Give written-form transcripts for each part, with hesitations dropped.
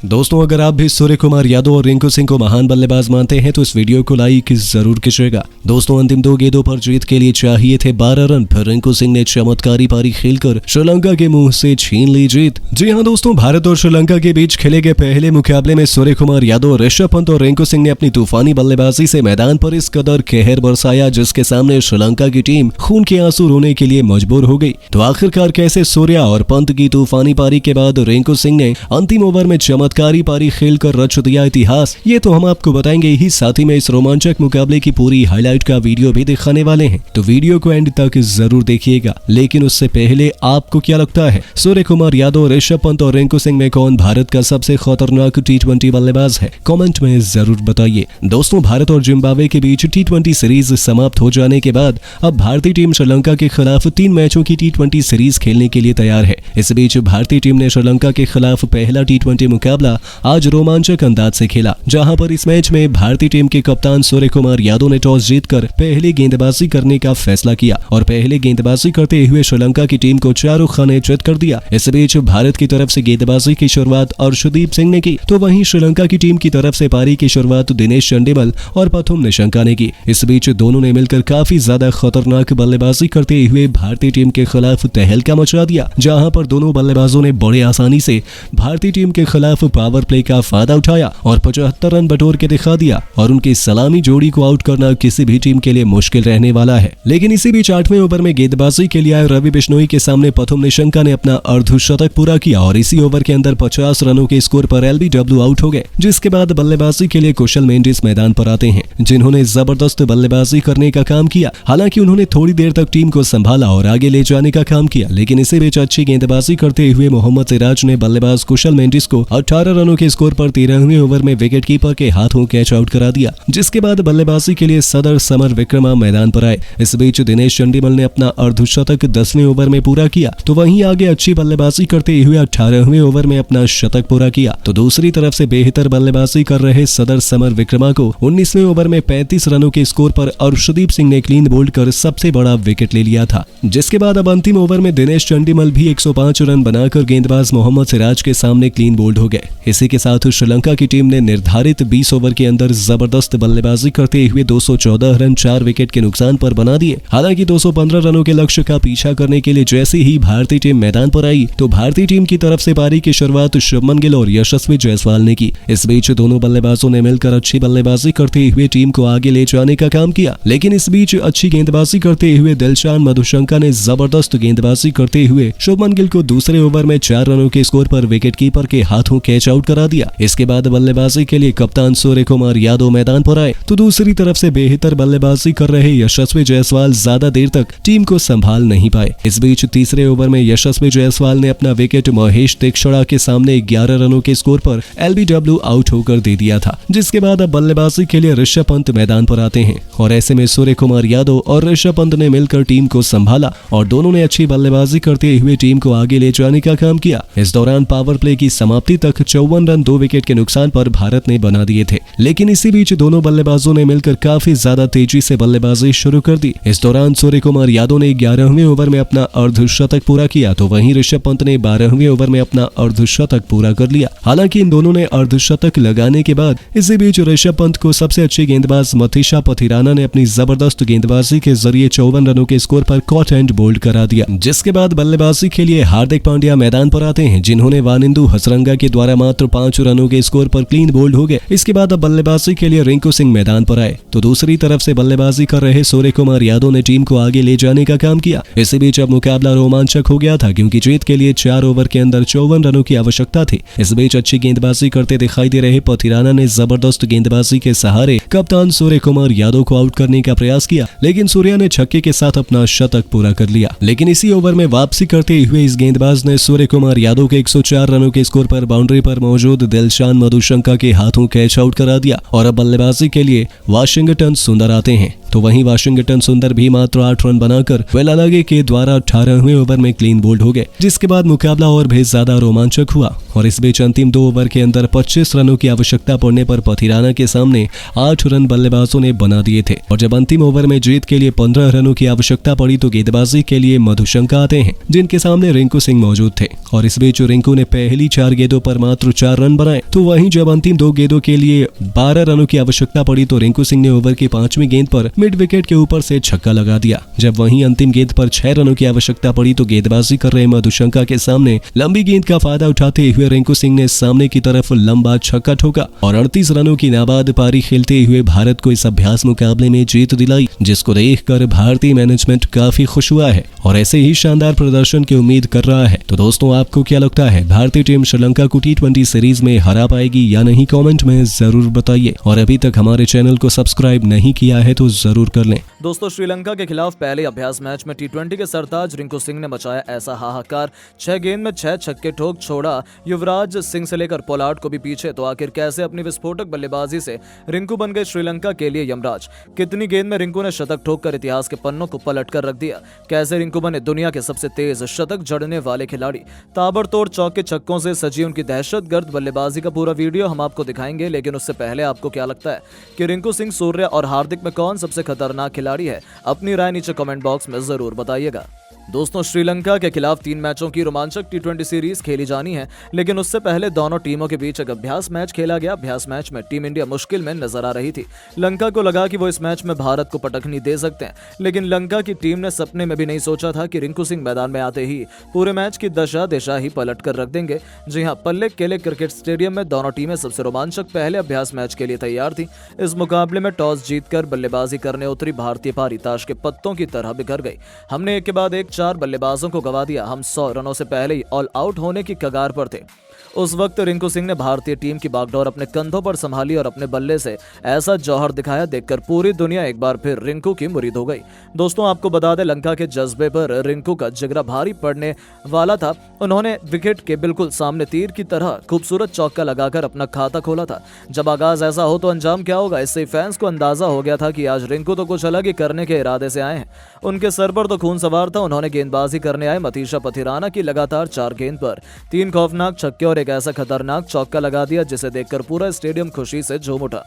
दोस्तों, अगर आप भी सूर्य कुमार यादव और रिंकू सिंह को महान बल्लेबाज मानते हैं तो इस वीडियो को लाइक जरूर कीजिएगा। दोस्तों, अंतिम 2 गेंदों पर जीत के लिए चाहिए थे 12 रन, फिर रिंकू सिंह ने चमत्कारी पारी खेलकर श्रीलंका के मुंह से छीन ली जीत। जी हां दोस्तों, भारत और श्रीलंका के बीच खेले गए पहले मुकाबले में सूर्य कुमार यादव, ऋषभ पंत और रिंकू सिंह ने अपनी तूफानी बल्लेबाजी से मैदान पर इस कदर कहर बरसाया जिसके सामने श्रीलंका की टीम खून के आंसू रोने के लिए मजबूर हो गई। तो आखिरकार कैसे सूर्या और पंत की तूफानी पारी के बाद रिंकू सिंह ने अंतिम ओवर में चमत्कारी पारी खेलकर रच दिया इतिहास, ये तो हम आपको बताएंगे ही। साथ ही में इस रोमांचक मुकाबले की पूरी हाईलाइट का वीडियो भी दिखाने वाले हैं, तो वीडियो को एंड तक जरूर देखिएगा। लेकिन उससे पहले आपको क्या लगता है, सूर्य कुमार यादव, ऋषभ पंत और रिंकू सिंह में कौन भारत का सबसे खतरनाक T20 बल्लेबाज है? कमेंट में जरूर बताइए। दोस्तों, भारत और जिम्बाब्वे के बीच T20 सीरीज समाप्त हो जाने के बाद अब भारतीय टीम श्रीलंका के खिलाफ 3 मैचों की T20 सीरीज खेलने के लिए तैयार है। इस बीच भारतीय टीम ने श्रीलंका के खिलाफ पहला T20 मुकाबला आज रोमांचक अंदाज से खेला, जहां पर इस मैच में भारतीय टीम के कप्तान सूर्य कुमार यादव ने टॉस जीतकर पहले गेंदबाजी करने का फैसला किया और पहले गेंदबाजी करते हुए श्रीलंका की टीम को 4 रन चित कर दिया। इस बीच भारत की तरफ से गेंदबाजी की शुरुआत अर्शदीप सिंह ने की, तो वहीं श्रीलंका की टीम की तरफ से पारी की शुरुआत दिनेश चंडीमल और प्रथम निशंका ने की। इस बीच दोनों ने मिलकर काफी ज्यादा खतरनाक बल्लेबाजी करते हुए भारतीय टीम के खिलाफ तहलका मचा दिया, जहां पर दोनों बल्लेबाजों ने बड़े आसानी से भारतीय टीम के खिलाफ पावर प्ले का फायदा उठाया और 75 रन बटोर के दिखा दिया और उनकी सलामी जोड़ी को आउट करना किसी भी टीम के लिए मुश्किल रहने वाला है। लेकिन इसी बीच 8वें ओवर में गेंदबाजी के लिए आए रवि बिश्नोई के सामने प्रथम निशंका ने अपना अर्धशतक पूरा किया और इसी ओवर के अंदर 50 रनों के स्कोर पर LBW आउट हो गए, जिसके बाद बल्लेबाजी के लिए कुशल मेंडिस मैदान पर आते हैं, जिन्होंने जबरदस्त बल्लेबाजी करने का काम किया। हालांकि उन्होंने थोड़ी देर तक टीम को संभाला और आगे ले जाने का काम किया, लेकिन इसी बीच अच्छी गेंदबाजी करते हुए मोहम्मद सिराज ने बल्लेबाज कुशल मेंडिस को 18 रनों के स्कोर पर 13वें ओवर में विकेट कीपर के हाथों कैच आउट करा दिया, जिसके बाद बल्लेबाजी के लिए सदर समर विक्रमा मैदान पर आए। इस बीच दिनेश चंडीमल ने अपना अर्धशतक 10वें ओवर में पूरा किया, तो वहीं आगे अच्छी बल्लेबाजी करते हुए 18वें ओवर में अपना शतक पूरा किया। तो दूसरी तरफ से बेहतर बल्लेबाजी कर रहे सदर समर विक्रमा को 19वें ओवर में 35 रनों के स्कोर पर अर्शदीप सिंह ने क्लीन बोल्ड कर सबसे बड़ा विकेट ले लिया था, जिसके बाद अब अंतिम ओवर में दिनेश चंडीमल भी 105 रन बनाकर गेंदबाज मोहम्मद सिराज के सामने क्लीन बोल्ड हो गए। इसी के साथ श्रीलंका की टीम ने निर्धारित 20 ओवर के अंदर जबरदस्त बल्लेबाजी करते हुए 214 रन 4 विकेट के नुकसान पर बना दिए। हालांकि 215 रनों के लक्ष्य का पीछा करने के लिए जैसे ही भारतीय टीम मैदान पर आई तो भारतीय टीम की तरफ से पारी की शुरुआत शुभमन गिल और यशस्वी जायसवाल ने की। इस बीच दोनों बल्लेबाजों ने मिलकर अच्छी बल्लेबाजी करते हुए टीम को आगे ले जाने का काम किया, लेकिन इस बीच अच्छी गेंदबाजी करते हुए दिलशान मधुशंका ने जबरदस्त गेंदबाजी करते हुए शुभमन गिल को दूसरे ओवर में 4 रनों के स्कोर पर विकेट कीपर के हाथों कैच आउट करा दिया। इसके बाद बल्लेबाजी के लिए कप्तान सूर्य कुमार यादव मैदान पर आए, तो दूसरी तरफ से बेहतर बल्लेबाजी कर रहे यशस्वी जायसवाल ज्यादा देर तक टीम को संभाल नहीं पाए। इस बीच तीसरे ओवर में यशस्वी जायसवाल ने अपना विकेट महेश तीक्षणा के सामने 11 रनों के स्कोर पर LBW आउट होकर दे दिया था, जिसके बाद अब बल्लेबाजी के लिए ऋषभ पंत मैदान पर आते हैं और ऐसे में सूर्य कुमार यादव और ऋषभ पंत ने मिलकर टीम को संभाला और दोनों ने अच्छी बल्लेबाजी करते हुए टीम को आगे ले जाने का काम किया। इस दौरान पावर प्ले की समाप्ति तक 54 रन 2 विकेट के नुकसान पर भारत ने बना दिए थे, लेकिन इसी बीच दोनों बल्लेबाजों ने मिलकर काफी ज्यादा तेजी से बल्लेबाजी शुरू कर दी। इस दौरान सूर्य कुमार यादव ने 11वें ओवर में अपना अर्धशतक पूरा किया, तो वहीं ऋषभ पंत ने 12वें ओवर में अपना अर्धशतक पूरा कर लिया। हालांकि इन दोनों ने अर्धशतक लगाने के बाद इसी बीच ऋषभ पंत को सबसे अच्छे गेंदबाज मथीशा पथिराना ने अपनी जबरदस्त गेंदबाजी के जरिए 54 रनों के स्कोर पर कॉट एंड बोल्ड करा दिया, जिसके बाद बल्लेबाजी के लिए हार्दिक पांड्या मैदान पर आते हैं, जिन्होंने वानिंदु हसरंगा के द्वारा मात्र 5 रनों के स्कोर पर क्लीन बोल्ड हो गए। इसके बाद अब बल्लेबाजी के लिए रिंकू सिंह मैदान पर आए, तो दूसरी तरफ से बल्लेबाजी कर रहे सूर्य कुमार यादव ने टीम को आगे ले जाने का काम किया। इसी बीच अब मुकाबला रोमांचक हो गया था, क्योंकि जीत के लिए 4 ओवर के अंदर 54 रनों की आवश्यकता थी। इस बीच अच्छी गेंदबाजी करते दिखाई दे रहे पथिराना ने जबरदस्त गेंदबाजी के सहारे कप्तान सूर्य कुमार यादव को आउट करने का प्रयास किया, लेकिन सूर्या ने छक्के के साथ अपना शतक पूरा कर लिया। लेकिन इसी ओवर में वापसी करते हुए इस गेंदबाज ने सूर्य कुमार यादव के 104 रनों के स्कोर पर बाउंड्री पर मौजूद दिलशान मधुशंका के हाथों कैच आउट करा दिया और अब बल्लेबाजी के लिए वाशिंगटन सुंदर आते हैं। तो वहीं वाशिंगटन सुंदर भी मात्र 8 रन बनाकर वेलालगे के द्वारा 18वें ओवर में क्लीन बोल्ड हो गए, जिसके बाद मुकाबला और भी ज्यादा रोमांचक हुआ। और इस बीच अंतिम 2 ओवर के अंदर 25 रनों की आवश्यकता पड़ने पर पथिराना के सामने 8 रन बल्लेबाजों ने बना दिए थे। और जब अंतिम ओवर में जीत के लिए 15 रनों की आवश्यकता पड़ी तो गेंदबाजी के लिए मधुशंका आते हैं, जिनके सामने रिंकू सिंह मौजूद थे। और इस बीच रिंकू ने पहली 4 गेंदों पर मात्र 4 रन बनाए। तो वहीं जब अंतिम 2 गेंदों के लिए 12 रनों की आवश्यकता पड़ी तो रिंकू सिंह ने ओवर की 5वीं गेंद पर मिड विकेट के ऊपर से छक्का लगा दिया। जब वहीं अंतिम गेंद पर 6 रनों की आवश्यकता पड़ी तो गेंदबाजी कर रहे मधुशंका के सामने लंबी गेंद का फायदा उठाते हुए रिंकू सिंह ने सामने की तरफ लंबा छक्का ठोका और 38 रनों की नाबाद पारी खेलते हुए भारत को इस अभ्यास मुकाबले में जीत दिलाई, जिसको देखकर भारतीय मैनेजमेंट काफी खुश हुआ है और ऐसे ही शानदार प्रदर्शन की उम्मीद कर रहा है। तो दोस्तों, आपको क्या लगता है, भारतीय टीम श्रीलंका को T20 सीरीज में हरा पाएगी या नहीं? कमेंट में जरूर बताइए। और अभी तक हमारे चैनल को सब्सक्राइब नहीं किया है तो जरूर कर लें। दोस्तों, श्रीलंका के खिलाफ पहले अभ्यास मैच में T20 के सरताज रिंकू सिंह ने मचाया ऐसा हाहाकार। 6 गेंद में 6 छक्के ठोक छोड़ा युवराज सिंह से लेकर पोलार्ड को भी पीछे। तो आखिर कैसे अपनी विस्फोटक बल्लेबाजी से रिंकू बन गए श्रीलंका के लिए यमराज? कितनी गेंद में रिंकू ने शतक ठोककर इतिहास के पन्नों को पलट कर रख दिया? कैसे रिंकू बने दुनिया के सबसे तेज शतक जड़ने वाले खिलाड़ी? ताबड़तोड़ चौके छक्कों से सजी उनकी दहशतगर्द बल्लेबाजी का पूरा वीडियो हम आपको दिखाएंगे। लेकिन उससे पहले आपको क्या लगता है कि रिंकू सिंह, सूर्य और हार्दिक में कौन सबसे खतरनाक खिलाड़ी है? अपनी राय नीचे कमेंट बॉक्स में जरूर बताइएगा। दोस्तों, श्रीलंका के खिलाफ 3 मैचों की रोमांचक T20 सीरीज खेली जानी है, लेकिन उससे पहले दोनों टीमों के बीच एक अभ्यास मैच खेला गया। अभ्यास मैच में टीम इंडिया मुश्किल में नजर आ रही थी। लंका को लगा कि वो इस मैच में भारत को पटखनी दे सकते हैं, लेकिन लंका की टीम ने सपने में भी नहीं सोचा था कि रिंकू सिंह मैदान में आते ही पूरे मैच की दशा दिशा ही पलट कर रख देंगे। जी हाँ, पल्ले केले क्रिकेट स्टेडियम में दोनों टीमें सबसे रोमांचक पहले अभ्यास मैच के लिए तैयार थी। इस मुकाबले में टॉस जीतकर बल्लेबाजी करने उतरी भारतीय पारी ताश के पत्तों की तरह बिखर गई। हमने एक के बाद एक 4 बल्लेबाजों को गवा दिया। हम 100 रनों से पहले ही ऑल आउट होने की कगार पर थे। उस वक्त रिंकू सिंह ने भारतीय टीम की बागडोर अपने कंधों पर संभाली और अपने बल्ले से ऐसा जौहर दिखाया, देखकर पूरी दुनिया एक बार फिर रिंकू की मुरीद हो गई। दोस्तों, आपको बता दें, लंका के जज्बे पर रिंकू का जिगरा भारी पड़ने वाला था। उन्होंने विकेट के बिल्कुल सामने तीर की तरह खूबसूरत चौका लगाकर अपना खाता खोला था। जब आगाज ऐसा हो तो अंजाम क्या होगा, इससे फैंस को अंदाजा हो गया था कि आज रिंकू तो कुछ अलग ही करने के इरादे से आए हैं। उनके सर पर तो खून सवार था। उन्होंने गेंदबाजी करने आए मतीशा पथिराना की लगातार 4 गेंद पर 3 खौफनाक छक्के और एक ऐसा खतरनाक चौका लगा दिया जिसे देखकर पूरा स्टेडियम खुशी से झूम उठा।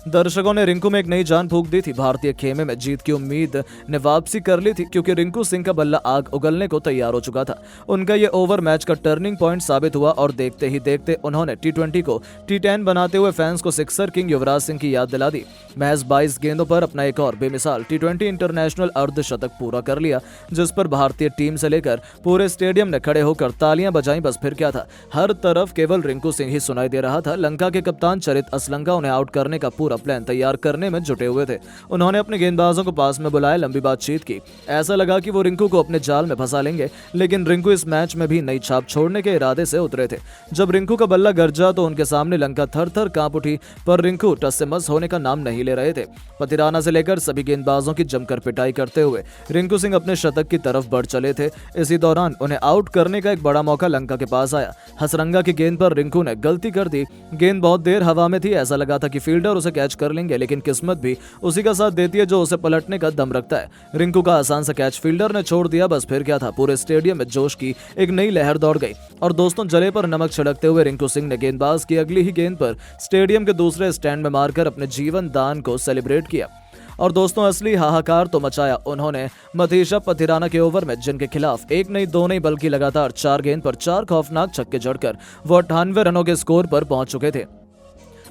दर्शकों ने रिंकू में एक नई जान फूंक दी थी। भारतीय खेमे में जीत की उम्मीद ने वापसी कर ली थी, क्योंकि रिंकू सिंह का बल्ला आग उगलने को तैयार हो चुका था। उनका ये ओवर मैच का टर्निंग पॉइंट साबित हुआ और देखते ही देखते उन्होंने T20 को T10 बनाते हुए फैंस को सिक्सर किंग युवराज सिंह की याद दिला दी। महज 22 गेंदों पर अपना एक और बेमिसाल T20 इंटरनेशनल अर्धशतक पूरा कर लिया, जिस पर भारतीय टीम से लेकर पूरे स्टेडियम ने खड़े होकर तालियां बजाई। बस फिर क्या था, हर तरफ केवल रिंकू सिंह ही सुनाई दे रहा था। लंका के कप्तान चरित असलंका उन्हें आउट करने का पूरा प्लान तैयार करने में जुटे हुए थे। उन्होंने अपने गेंदबाजों को पास में बुलाया, लंबी बातचीत की। ऐसा लगा कि वो रिंकू को अपने जाल में फंसा लेंगे, लेकिन रिंकू इस मैच में भी नई छाप छोड़ने के इरादे से उतरे थे। जब रिंकू का बल्ला गरजा तो उनके सामने लंका थर-थर कांप उठी, पर रिंकू टस से मस होने का नाम नहीं ले रहे थे। पथिराना से लेकर सभी गेंदबाजों की जमकर पिटाई करते हुए रिंकू सिंह अपने शतक की तरफ बढ़ चले थे। इसी दौरान उन्हें आउट करने का एक बड़ा मौका लंका के पास आया। हसरंगा की गेंद पर रिंकू ने गलती कर दी। गेंद बहुत देर हवा में थी, ऐसा लगा था कि फील्डर उसे कैच कर लेंगे, लेकिन किस्मत भी उसी का साथ देती है जो उसे पलटने का दम रखता है। रिंकू का आसान सा कैच फील्डर ने छोड़ दिया। बस फिर क्या था, पूरे स्टेडियम में जोश की एक नई लहर दौड़ गई। और दोस्तों, जले पर नमक छिड़कते हुए रिंकू सिंह ने गेंदबाज की अगली ही गेंद पर स्टेडियम के दूसरे स्टैंड में मारकर अपने जीवन दान को सेलिब्रेट किया। और दोस्तों, असली हाहाकार तो मचाया उन्होंने मतीशा पथिराना के ओवर में, जिनके खिलाफ एक नहीं दो नहीं बल्कि लगातार 4 गेंद पर 4 खौफनाक छक्के जड़कर वो 98 रनों के स्कोर पर पहुंच चुके थे।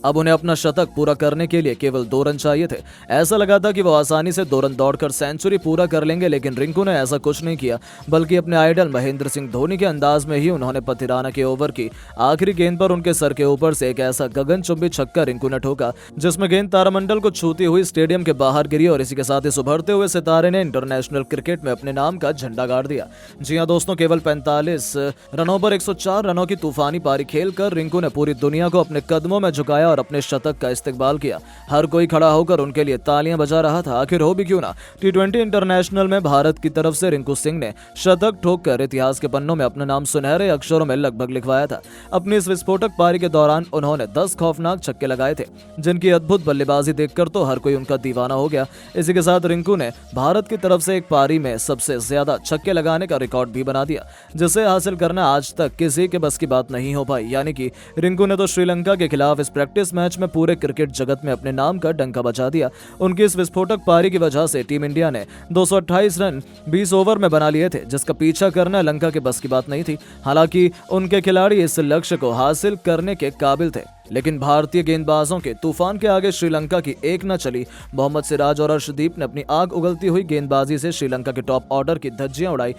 अब उन्हें अपना शतक पूरा करने के लिए केवल 2 रन चाहिए थे। ऐसा लगा था कि वो आसानी से 2 रन दौड़कर सेंचुरी पूरा कर लेंगे, लेकिन रिंकू ने ऐसा कुछ नहीं किया, बल्कि अपने आइडल महेंद्र सिंह धोनी के अंदाज में ही उन्होंने पथिराना के ओवर की आखिरी गेंद पर उनके सर के ऊपर से एक ऐसा गगनचुंबी छक्का रिंकू ने ठोका, जिसमें गेंद तारामंडल को छूती हुई स्टेडियम के बाहर गिरी और इसी के साथ ही उभरते हुए सितारे ने इंटरनेशनल क्रिकेट में अपने नाम का झंडा गाड़ दिया। जी हाँ दोस्तों, केवल 45 रनों पर 104 रनों की तूफानी पारी खेलकर रिंकू ने पूरी दुनिया को अपने कदमों में झुकाया और अपने शतक का इस्तेकबाल किया। हर कोई खड़ा होकर उनके लिए तालियां बजा रहा था। आखिर हो भी क्यों ना, T20 इंटरनेशनल में भारत की तरफ से रिंकू सिंह ने शतक ठोककर इतिहास के पन्नों में अपना नाम सुनहरे अक्षरों में लगभग लिखवाया था। अपनी इस विस्फोटक पारी के दौरान उन्होंने 10 खौफनाक छक्के लगाए थे, जिनकी अद्भुत बल्लेबाजी देखकर तो हर कोई उनका दीवाना हो गया। इसी के साथ रिंकू ने भारत की तरफ से एक पारी में सबसे ज्यादा छक्के लगाने का रिकॉर्ड भी बना दिया, जिसे हासिल करना आज तक किसी के बस की बात नहीं हो पाई। यानी कि रिंकू ने तो श्रीलंका के खिलाफ इस प्रैक्टिस मैच में पूरे क्रिकेट जगत में अपने नाम का डंका बजा दिया। उनकी इस विस्फोटक पारी की वजह से टीम इंडिया ने 228 रन 20 ओवर में बना लिए थे, जिसका पीछा करना लंका के बस की बात नहीं थी। हालांकि उनके खिलाड़ी इस लक्ष्य को हासिल करने के काबिल थे, लेकिन भारतीय गेंदबाजों के तूफान के आगे श्रीलंका की एक न चली। मोहम्मद सिराज और अर्शदीप ने अपनी आग उगलती हुई गेंदबाजी से श्रीलंका के टॉप ऑर्डर की धज्जियां उड़ाई।